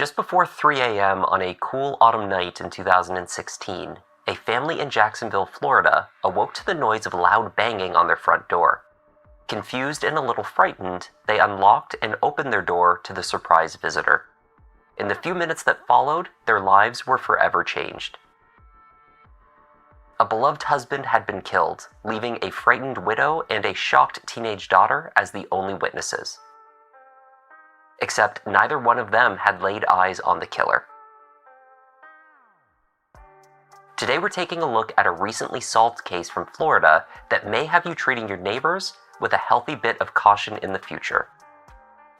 Just before 3 a.m. on a cool autumn night in 2016, a family in Jacksonville, Florida, awoke to the noise of loud banging on their front door. Confused and a little frightened, they unlocked and opened their door to the surprise visitor. In the few minutes that followed, their lives were forever changed. A beloved husband had been killed, leaving a frightened widow and a shocked teenage daughter as the only witnesses. Except neither one of them had laid eyes on the killer. Today we're taking a look at a recently solved case from Florida that may have you treating your neighbors with a healthy bit of caution in the future.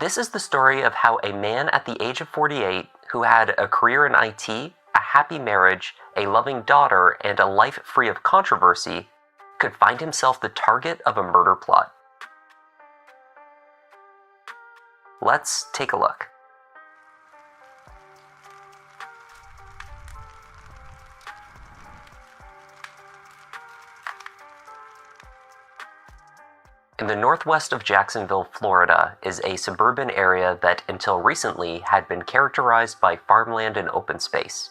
This is the story of how a man at the age of 48 who had a career in IT, a happy marriage, a loving daughter, and a life free of controversy could find himself the target of a murder plot. Let's take a look. In the northwest of Jacksonville, Florida, is a suburban area that until recently had been characterized by farmland and open space.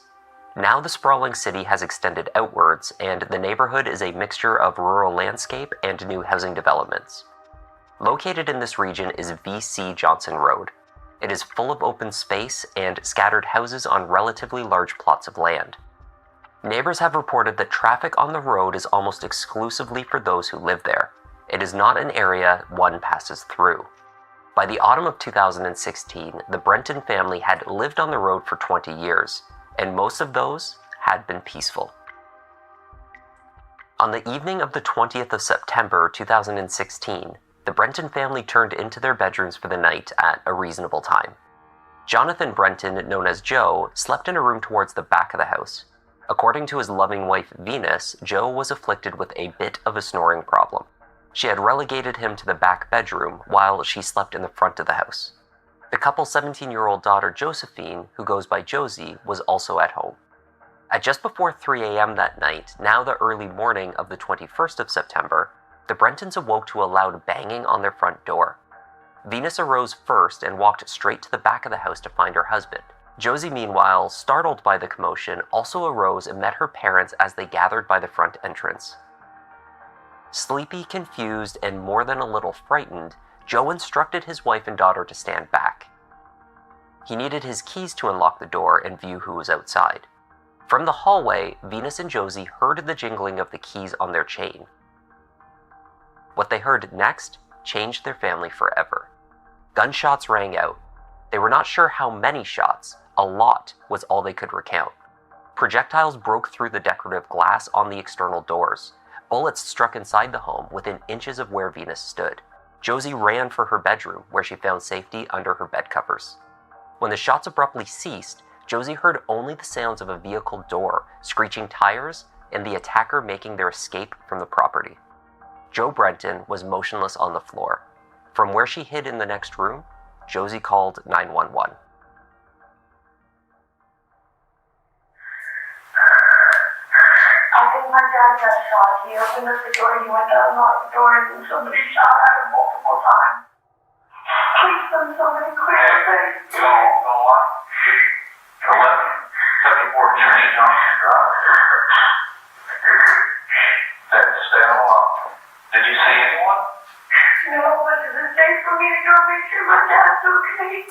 Now the sprawling city has extended outwards, and the neighborhood is a mixture of rural landscape and new housing developments. Located in this region is V.C. Johnson Road. It is full of open space and scattered houses on relatively large plots of land. Neighbors have reported that traffic on the road is almost exclusively for those who live there. It is not an area one passes through. By the autumn of 2016, the Brenton family had lived on the road for 20 years, and most of those had been peaceful. On the evening of the 20th of September 2016, the Brenton family turned into their bedrooms for the night at a reasonable time. Jonathan Brenton, known as Joe, slept in a room towards the back of the house. According to his loving wife, Venus, Joe was afflicted with a bit of a snoring problem. She had relegated him to the back bedroom while she slept in the front of the house. The couple's 17-year-old daughter, Josephine, who goes by Josie, was also at home. At just before 3 a.m. that night, now the early morning of the 21st of September, the Brentons awoke to a loud banging on their front door. Venus arose first and walked straight to the back of the house to find her husband. Josie, meanwhile, startled by the commotion, also arose and met her parents as they gathered by the front entrance. Sleepy, confused, and more than a little frightened, Joe instructed his wife and daughter to stand back. He needed his keys to unlock the door and view who was outside. From the hallway, Venus and Josie heard the jingling of the keys on their chain. What they heard next changed their family forever. Gunshots rang out. They were not sure how many shots. A lot was all they could recount. Projectiles broke through the decorative glass on the external doors. Bullets struck inside the home within inches of where Venus stood. Josie ran for her bedroom, where she found safety under her bed covers. When the shots abruptly ceased, Josie heard only the sounds of a vehicle door, screeching tires, and the attacker making their escape from the property. Joe Brenton was motionless on the floor. From where she hid in the next room, Josie called 911. I think my dad got shot. He opened up the door, he went to unlock the door, and somebody shot at him multiple times. Please send somebody quick. Hey, go on. 1174 Journey Johnson Drive. Stay on the line. Did you see anyone? No, but it's a safe for me to go make sure my dad's okay.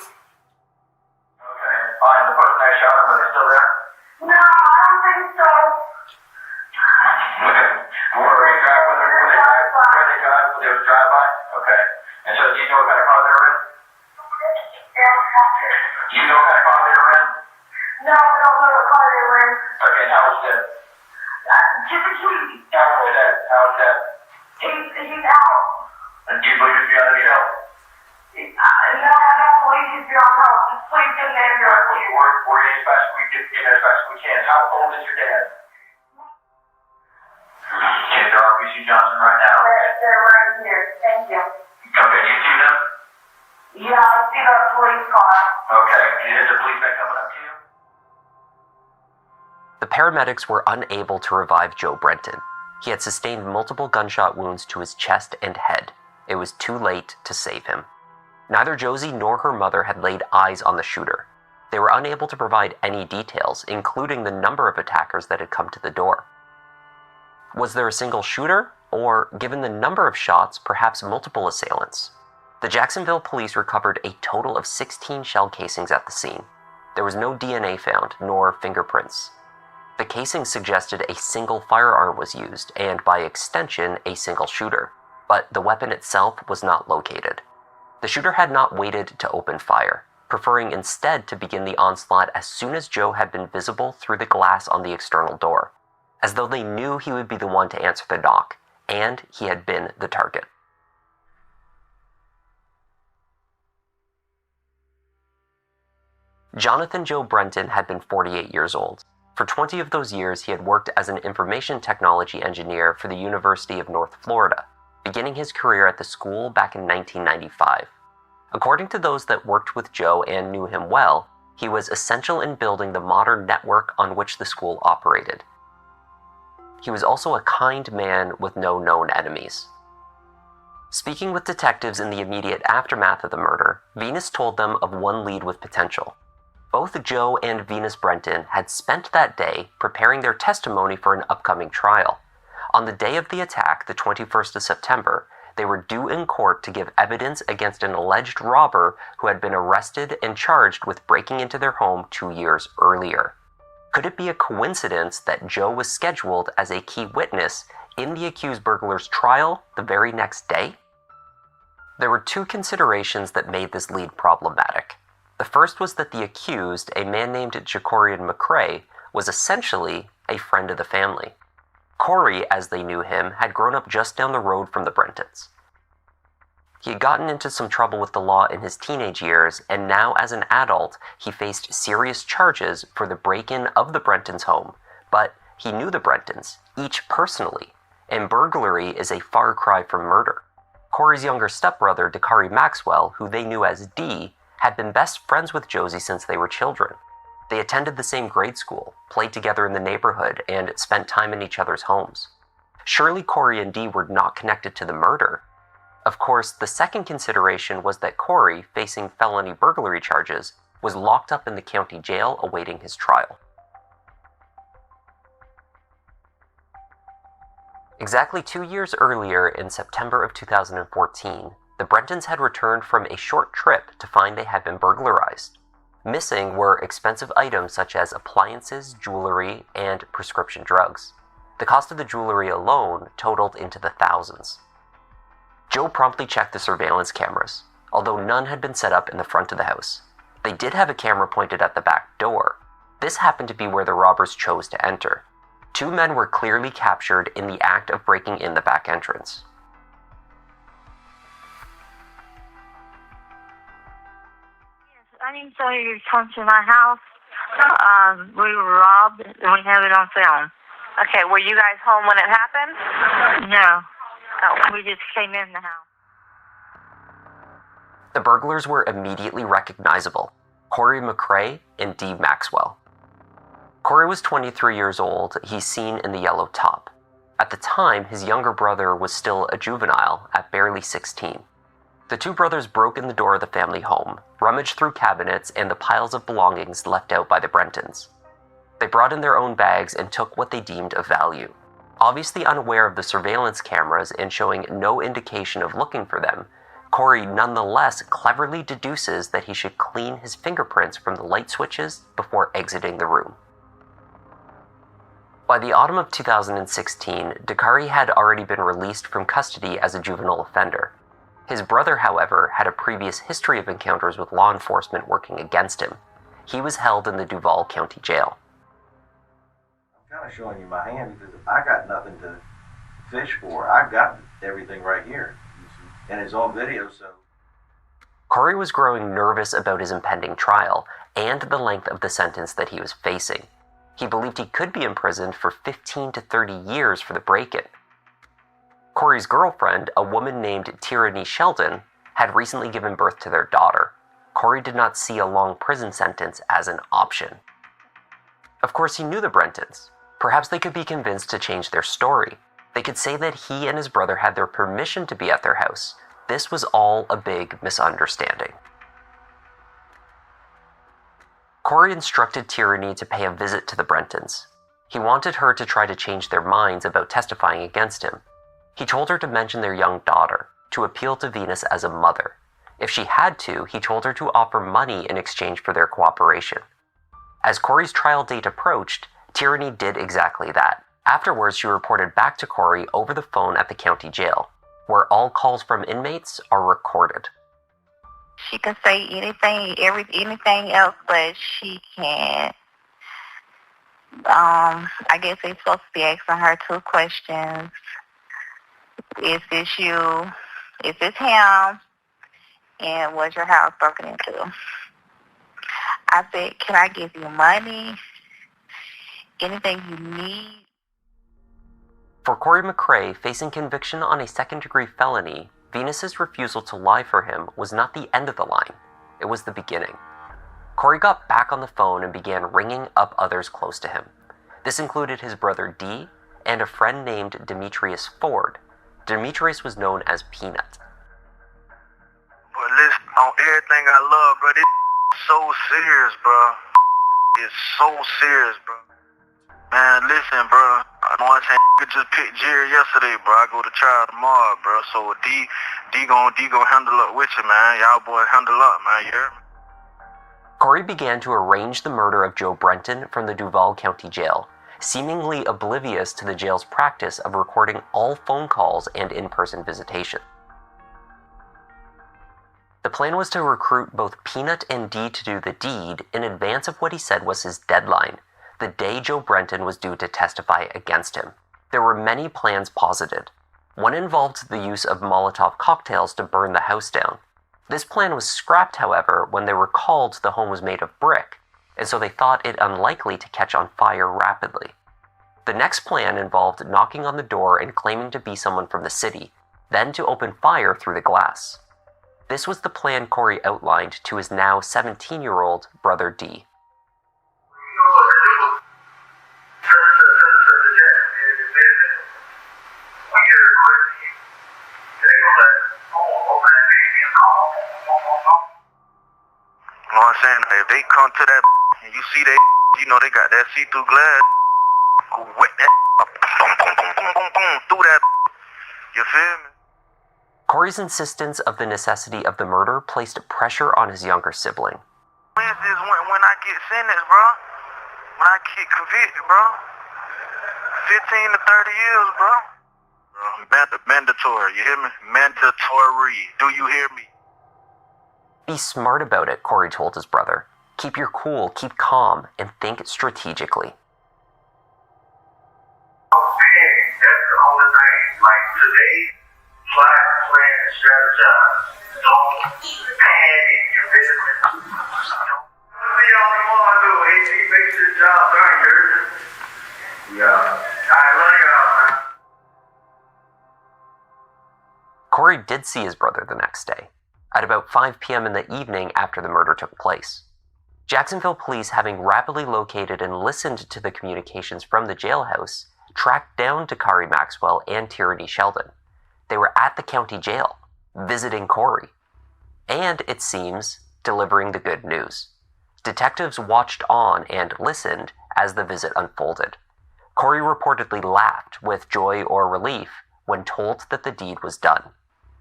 Okay. Fine. The person that shot him, are they still there? No, I don't think so. Okay. Were they drive-by? Okay. And so do you know what kind of car they were in? Do you know what kind of car they were in? No, I don't know what car they were in. Okay, and how was that? Just a key. How was that? He's out. And do you believe he'd be on the shelf? No, I don't believe he's beyond help. Just please get in there. We're in as fast as we can. How old is your dad? Okay, they're on B.C. Johnson right now. They're right here. Thank you. Okay, you see them? Yeah, I see the police car. Okay, is the police been coming up to you? The paramedics were unable to revive Joe Brenton. He had sustained multiple gunshot wounds to his chest and head. It was too late to save him. Neither Josie nor her mother had laid eyes on the shooter. They were unable to provide any details, including the number of attackers that had come to the door. Was there a single shooter, or, given the number of shots, perhaps multiple assailants? The Jacksonville police recovered a total of 16 shell casings at the scene. There was no DNA found, nor fingerprints. The casings suggested a single firearm was used, and by extension, a single shooter, but the weapon itself was not located. The shooter had not waited to open fire, preferring instead to begin the onslaught as soon as Joe had been visible through the glass on the external door, as though they knew he would be the one to answer the knock, and he had been the target. Jonathan Joe Brenton had been 48 years old. For 20 of those years, he had worked as an information technology engineer for the University of North Florida, beginning his career at the school back in 1995. According to those that worked with Joe and knew him well, he was essential in building the modern network on which the school operated. He was also a kind man with no known enemies. Speaking with detectives in the immediate aftermath of the murder, Venus told them of one lead with potential. Both Joe and Venus Brenton had spent that day preparing their testimony for an upcoming trial. On the day of the attack, the 21st of September, they were due in court to give evidence against an alleged robber who had been arrested and charged with breaking into their home 2 years earlier. Could it be a coincidence that Joe was scheduled as a key witness in the accused burglar's trial the very next day? There were two considerations that made this lead problematic. The first was that the accused, a man named Jacorian McCrae, was essentially a friend of the family. Corey, as they knew him, had grown up just down the road from the Brentons. He had gotten into some trouble with the law in his teenage years, and now as an adult, he faced serious charges for the break-in of the Brentons' home, but he knew the Brentons, each personally, and burglary is a far cry from murder. Corey's younger stepbrother, Dakari Maxwell, who they knew as D, had been best friends with Josie since they were children. They attended the same grade school, played together in the neighborhood, and spent time in each other's homes. Surely Corey and Dee were not connected to the murder. Of course, the second consideration was that Corey, facing felony burglary charges, was locked up in the county jail awaiting his trial. Exactly 2 years earlier, in September of 2014, the Brentons had returned from a short trip to find they had been burglarized. Missing were expensive items such as appliances, jewelry, and prescription drugs. The cost of the jewelry alone totaled into the thousands. Joe promptly checked the surveillance cameras, although none had been set up in the front of the house. They did have a camera pointed at the back door. This happened to be where the robbers chose to enter. 2 men were clearly captured in the act of breaking in the back entrance. I need to tell you, you come to my house. We were robbed, and we have it on film. Okay, were you guys home when it happened? No. Oh. We just came in the house. The burglars were immediately recognizable: Corey McCrae and Dee Maxwell. Corey was 23 years old, he's seen in the yellow top. At the time, his younger brother was still a juvenile at barely 16. The 2 brothers broke in the door of the family home, rummaged through cabinets and the piles of belongings left out by the Brentons. They brought in their own bags and took what they deemed of value. Obviously unaware of the surveillance cameras and showing no indication of looking for them, Corey nonetheless cleverly deduces that he should clean his fingerprints from the light switches before exiting the room. By the autumn of 2016, Dakari had already been released from custody as a juvenile offender. His brother, however, had a previous history of encounters with law enforcement working against him. He was held in the Duval County Jail. I'm kind of showing you my hand because I got nothing to fish for. I got everything right here, and it's on video, so... Corey was growing nervous about his impending trial and the length of the sentence that he was facing. He believed he could be imprisoned for 15 to 30 years for the break-in. Corey's girlfriend, a woman named Tyranny Sheldon, had recently given birth to their daughter. Corey did not see a long prison sentence as an option. Of course, he knew the Brentons. Perhaps they could be convinced to change their story. They could say that he and his brother had their permission to be at their house. This was all a big misunderstanding. Corey instructed Tyranny to pay a visit to the Brentons. He wanted her to try to change their minds about testifying against him. He told her to mention their young daughter, to appeal to Venus as a mother. If she had to, he told her to offer money in exchange for their cooperation. As Corey's trial date approached, Tyranny did exactly that. Afterwards, she reported back to Corey over the phone at the county jail, where all calls from inmates are recorded. She can say anything else, but she can't. I guess they're supposed to be asking her 2 questions. Is this you? Is this him? And was your house broken into? I said, can I give you money? Anything you need? For Corey McRae, facing conviction on a second-degree felony, Venus's refusal to lie for him was not the end of the line. It was the beginning. Corey got back on the phone and began ringing up others close to him. This included his brother Dee and a friend named Demetrius Ford. Demetrius was known as Peanut. But listen, on everything I love, bro, this so serious, bro. It's so serious, bro. Man, listen, bro. I know I said I just picked Jerry yesterday, bro. I go to trial tomorrow, bro. So D gon' handle up with you, man. Y'all boys handle up, man. You hear me? Corey began to arrange the murder of Joe Brenton from the Duval County Jail, seemingly oblivious to the jail's practice of recording all phone calls and in-person visitation. The plan was to recruit both Peanut and Dee to do the deed in advance of what he said was his deadline, the day Joe Brenton was due to testify against him. There were many plans posited. One involved the use of Molotov cocktails to burn the house down. This plan was scrapped, however, when they were called the home was made of brick, and so they thought it unlikely to catch on fire rapidly. The next plan involved knocking on the door and claiming to be someone from the city, then to open fire through the glass. This was the plan Corey outlined to his now 17-year-old brother Dee. You know what I'm saying? If they come to that and you see they, you know, they got that see-through glass, go wet that up, boom, boom, boom, boom, boom, boom, through that. You feel me? Corey's insistence of the necessity of the murder placed pressure on his younger sibling. When's this when I get sentenced, bro? When I get convicted, bro? 15 to 30 years, bro. Mandatory, you hear me? Mandatory. Do you hear me? Be smart about it, Corey told his brother. Keep your cool, keep calm, and think strategically. That's the only thing. Like today, plan and strategize. Don't panic, you feel me? See all you want to do. He makes his job done, you heard me? Yeah. I love y'all, man. Corey did see his brother the next day, at about 5 p.m. in the evening after the murder took place. Jacksonville police, having rapidly located and listened to the communications from the jailhouse, tracked down Dakari Maxwell and Tyranny Sheldon. They were at the county jail, visiting Corey, and, it seems, delivering the good news. Detectives watched on and listened as the visit unfolded. Corey reportedly laughed with joy or relief when told that the deed was done.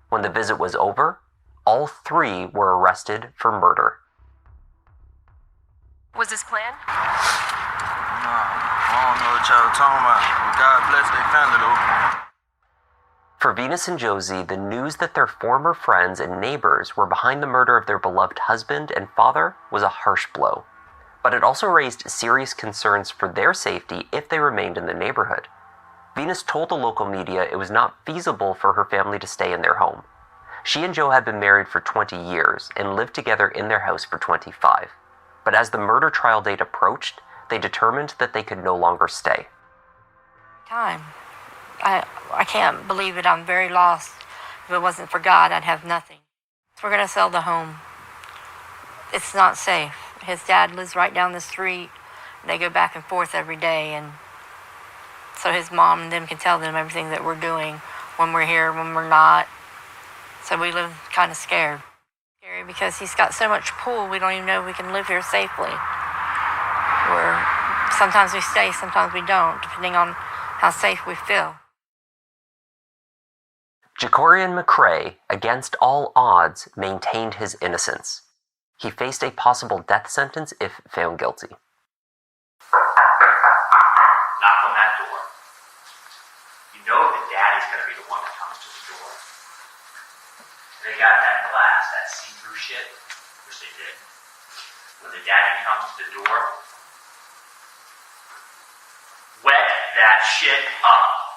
When the visit was over, all 3 were arrested for murder. Was this planned? Nah, I don't know what y'all talking about. God bless their family, though. For Venus and Josie, the news that their former friends and neighbors were behind the murder of their beloved husband and father was a harsh blow. But it also raised serious concerns for their safety if they remained in the neighborhood. Venus told the local media it was not feasible for her family to stay in their home. She and Joe had been married for 20 years and lived together in their house for 25. But as the murder trial date approached, they determined that they could no longer stay. Time. I can't believe it. I'm very lost. If it wasn't for God, I'd have nothing. We're going to sell the home. It's not safe. His dad lives right down the street. They go back and forth every day, and so his mom and them can tell them everything that we're doing, when we're here, when we're not. So we live kind of scared. Scary because he's got so much pull, we don't even know if we can live here safely. sometimes we stay, sometimes we don't, depending on how safe we feel. Jacorian McCrae, against all odds, maintained his innocence. He faced a possible death sentence if found guilty. Knock on that door. You know that Daddy's going to be the one that comes to the door. They got that glass, that see-through shit, which they did. When the Daddy comes to the door, wet that shit up.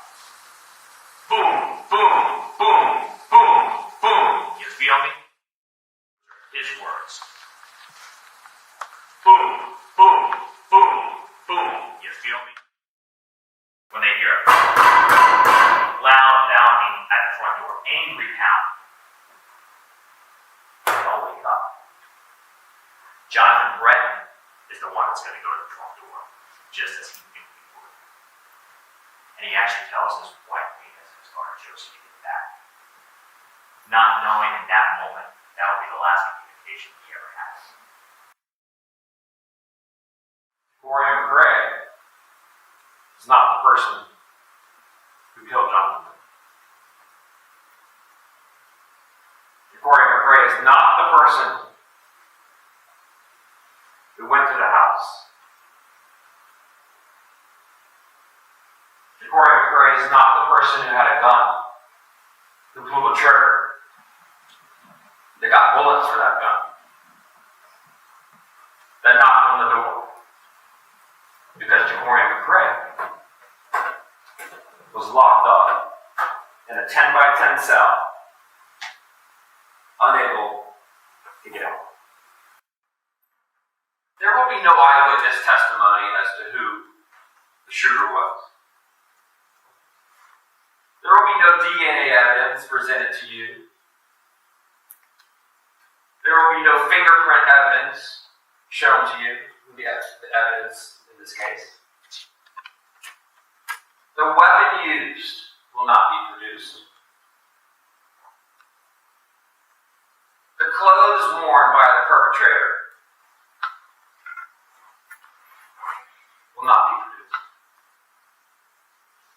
Boom, boom, boom, boom, boom. You feel me? His words. Boom, boom, boom, boom. You feel me? When they hear loud pounding at the front door, angry pound, they all wake up. Jonathan Brenton is the one that's going to go to the front door, just as he knew he would. And he actually tells his wife, Venus, and his daughter Josie to get back. Not knowing in that moment that will be the last communication he ever has. Corey McCrae is not the person who killed Jonathan. Corey McCrae is not the person who went to the house. Corey McCrae is not the person who had a gun, who pulled the trigger. They got bullets for that gun. That knocked on the door. Because Jacorian McCrae was locked up in a 10-by-10 cell, unable to get out. There will be no eyewitness testimony as to who the shooter was. There will be no DNA evidence presented to you. There will be no fingerprint evidence shown to you, the evidence in this case. The weapon used will not be produced. The clothes worn by the perpetrator will not be produced.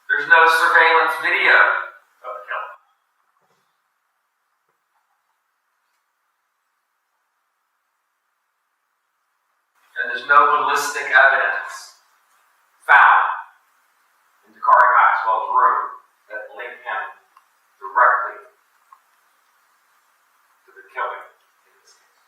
There's no surveillance video of the killing. And there's no ballistic evidence found in Dakari Maxwell's room that linked him directly to the killing in this case.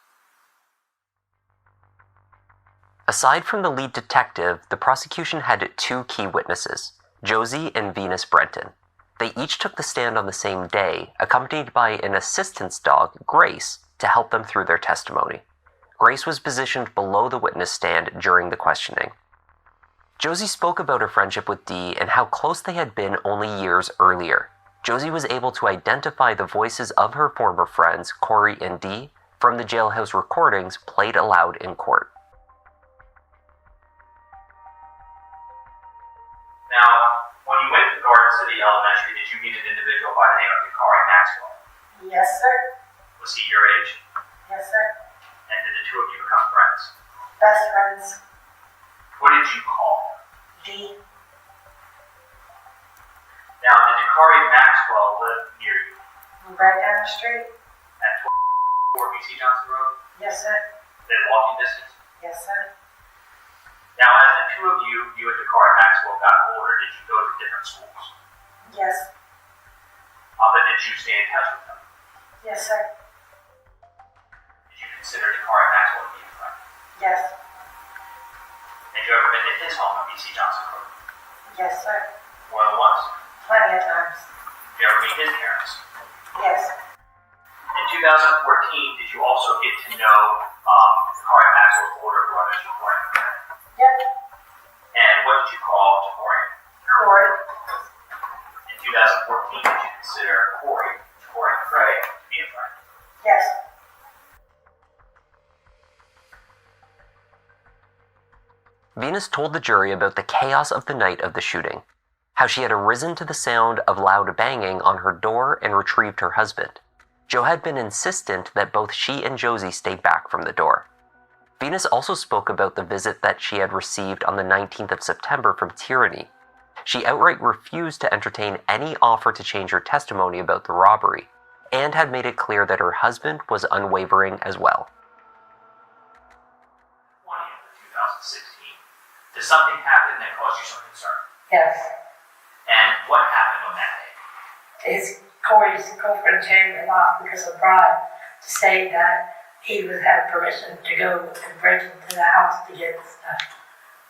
Aside from the lead detective, the prosecution had two key witnesses, Josie and Venus Brenton. They each took the stand on the same day, accompanied by an assistance dog, Grace, to help them through their testimony. Grace was positioned below the witness stand during the questioning. Josie spoke about her friendship with Dee and how close they had been only years earlier. Josie was able to identify the voices of her former friends, Corey and Dee, from the jailhouse recordings played aloud in court. Now, when you went to Garden City Elementary, did you meet an individual by the name of Dakari Maxwell? Yes, sir. Was he your age? Yes, sir. And did the two of you become friends? Best friends. What did you call him? D. Now, did Dakari Maxwell live near you? Right down the street. At 12 BC Johnson Road? Yes, sir. Within walking distance? Yes, sir. Now, as the two of you and Dakari Maxwell got older, did you go to different schools? Yes. But did you stay in touch with them? Yes, sir. Did you consider Dakari Maxwell to be a friend? Yes. Had you ever been to his home on BC Johnson Road? Yes, sir. More than once? Plenty of times. Did you ever meet his parents? Yes. In 2014, did you also get to know Dakari Maxwell's older brother, Jacorian McCrae? Yep. And what did you call Jacorian? Corey. In 2014, did you consider Jacorian McCrae to be a friend? Yes. Venus told the jury about the chaos of the night of the shooting, how she had arisen to the sound of loud banging on her door and retrieved her husband. Joe had been insistent that both she and Josie stay back from the door. Venus also spoke about the visit that she had received on the 19th of September from Tyranny. She outright refused to entertain any offer to change her testimony about the robbery, and had made it clear that her husband was unwavering as well. 20th of 2016. Did something happen that caused you some concern? Yes. And what happened on that day? Corey's girlfriend carried him off because of pride to say that he would have permission to go and break into the house to get stuff.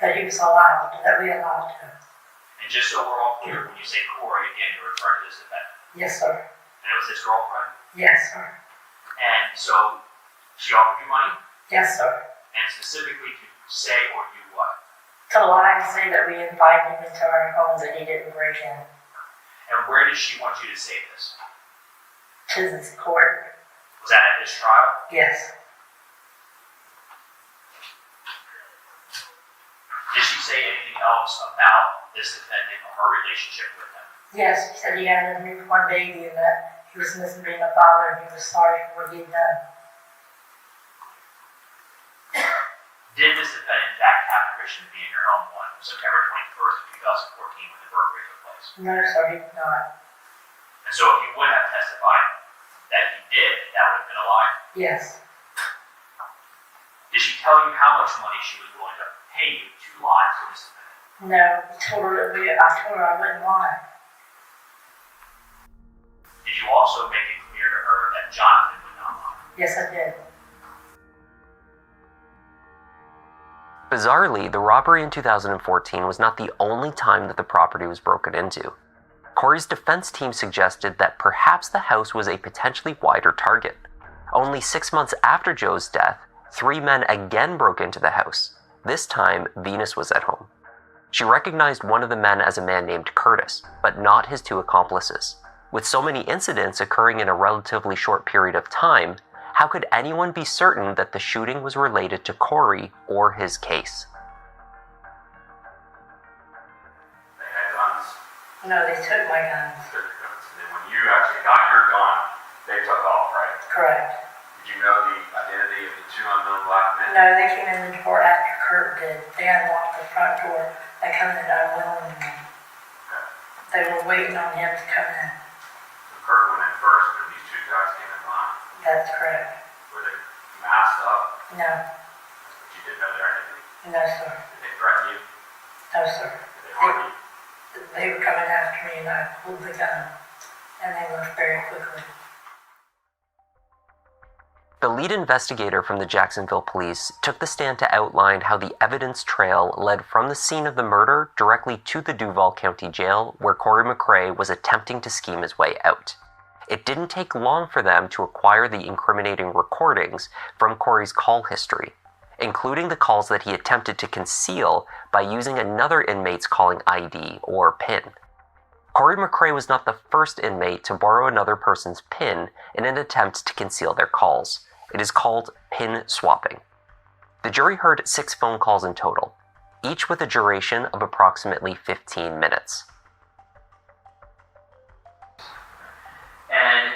That he was allowed, that we allowed to. And just so we're all clear, when you say Corey, again, you're referring to this defendant. Yes, sir. And it was his girlfriend? Yes, sir. And so she offered you money? Yes, sir. And specifically to say or do what? To lie and say that we invited him into our home that he didn't break in. And where did she want you to say this? To this court. Was that at his trial? Yes. Did she say anything else about this defendant or her relationship with him? Yes, he said he had a newborn baby and that he was missing being a father and he was sorry for what he'd done. Did this defendant in fact have permission to be in your home on September 21st of 2014 when the burglary took place? No, sir, he did not. And so if you would have testified that he did, that would have been a lie? Yes. Did she tell you how much money she was willing to pay you to lie for this defendant? No, I told her I wouldn't lie. Did you also make it clear to her that Jonathan would not lie? Yes, I did. Bizarrely, the robbery in 2014 was not the only time that the property was broken into. Corey's defense team suggested that perhaps the house was a potentially wider target. Only 6 months after Joe's death, 3 men again broke into the house. This time, Venus was at home. She recognized one of the men as a man named Curtis, but not his 2 accomplices. With so many incidents occurring in a relatively short period of time, how could anyone be certain that the shooting was related to Corey or his case? They had guns. No, they took my guns. Took your guns. And then when you actually got your gun, they took off, right? Correct. Did you know the identity of the 2 unknown black men? No, they came in the door after Kurt did. They unlocked the front door. They come in unwillingly. Okay. They were waiting on him to come in. So Kurt went in first, and these 2 guys came in line. That's correct. Were they masked up? No. But you didn't know their identity. No, sir. Did they threaten you? No, sir. Did they harm you? They were coming after me and I pulled the gun. And they left very quickly. The lead investigator from the Jacksonville police took the stand to outline how the evidence trail led from the scene of the murder directly to the Duval County Jail, where Corey McRae was attempting to scheme his way out. It didn't take long for them to acquire the incriminating recordings from Corey's call history, including the calls that he attempted to conceal by using another inmate's calling ID or PIN. Corey McRae was not the first inmate to borrow another person's PIN in an attempt to conceal their calls. It is called PIN swapping. The jury heard 6 phone calls in total, each with a duration of approximately 15 minutes. And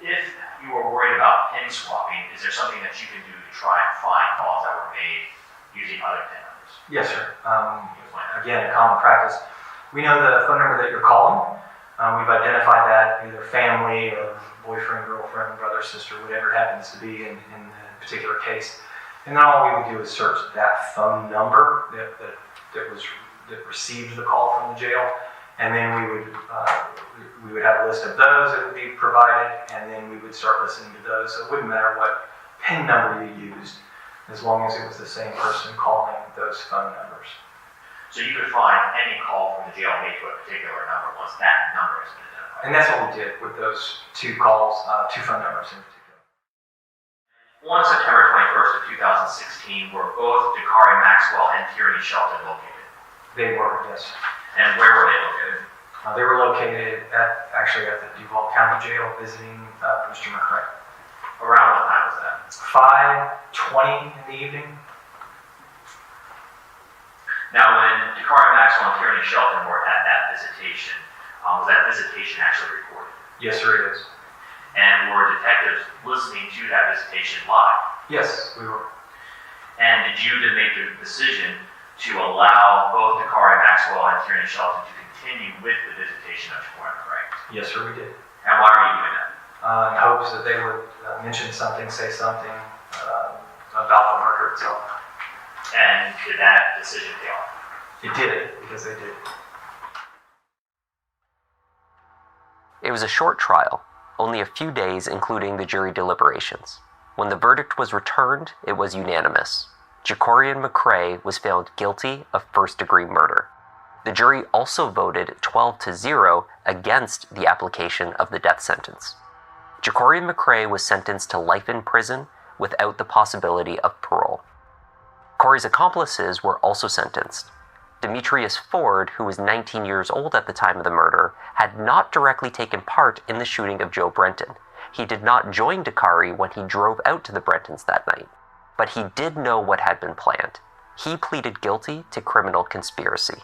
if you were worried about PIN swapping, is there something that you can do to try and find calls that were made using other PIN numbers? Yes, sir. Again, common practice. We know the phone number that you're calling. We've identified that, either family or boyfriend, girlfriend, brother, sister, whatever it happens to be in the particular case. And then all we would do is search that phone number that received the call from the jail, and then we would have a list of those that would be provided, and then we would start listening to those. So it wouldn't matter what PIN number you used, as long as it was the same person calling those phone numbers. So you could find any call from the jail made to a particular number once that number has been identified. And that's what we did with those 2 calls, 2 phone numbers in particular. On September 21st of 2016, were both Dakari Maxwell and Tierney Shelton located? They were, yes. And where were they located? They were located at the Duval County Jail visiting Mr. McRae. Around what time was that? 5:20 in the evening. Now, when Dakari Maxwell and Tierney Shelton were at that visitation, was that visitation actually recorded? Yes, sir, it is. And were detectives listening to that visitation live? Yes, we were. And did you then make the decision to allow both Dakari Maxwell and Tierney Shelton to continue with the visitation of Jaquari McCrae? Yes, sir, we did. And why were you doing that? In hopes that they would mention something, say something about the murder itself. And did that decision pay off? It did, because they did. It was a short trial, only a few days including the jury deliberations. When the verdict was returned, it was unanimous. Jaquari McCrae was found guilty of first-degree murder. The jury also voted 12-0 against the application of the death sentence. Jaquari McCrae was sentenced to life in prison without the possibility of parole. Corey's accomplices were also sentenced. Demetrius Ford, who was 19 years old at the time of the murder, had not directly taken part in the shooting of Joe Brenton. He did not join Dakari when he drove out to the Brentons that night, but he did know what had been planned. He pleaded guilty to criminal conspiracy.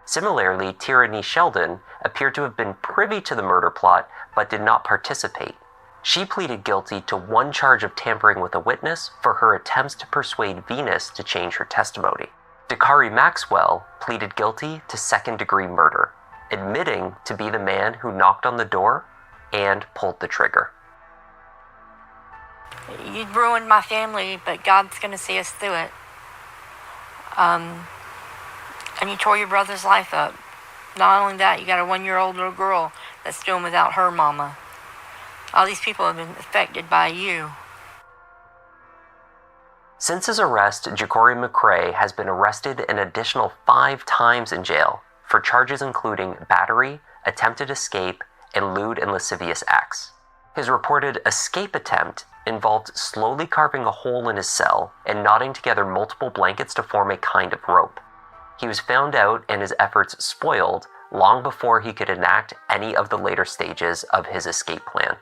Similarly, Tierney Sheldon appeared to have been privy to the murder plot but did not participate. She pleaded guilty to one charge of tampering with a witness for her attempts to persuade Venus to change her testimony. Dakari Maxwell pleaded guilty to second-degree murder, admitting to be the man who knocked on the door and pulled the trigger. You ruined my family, but God's going to see us through it. And you tore your brother's life up. Not only that, you got a 1-year-old little girl that's doing without her mama. All these people have been affected by you. Since his arrest, Jaquari McCrae has been arrested an additional 5 times in jail for charges including battery, attempted escape, and lewd and lascivious acts. His reported escape attempt involved slowly carving a hole in his cell and knotting together multiple blankets to form a kind of rope. He was found out and his efforts spoiled long before he could enact any of the later stages of his escape plan.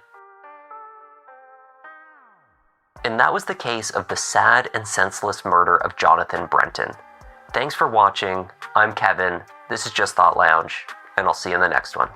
And that was the case of the sad and senseless murder of Jonathan Brenton. Thanks for watching. I'm Kevin. This is Just Thought Lounge, and I'll see you in the next one.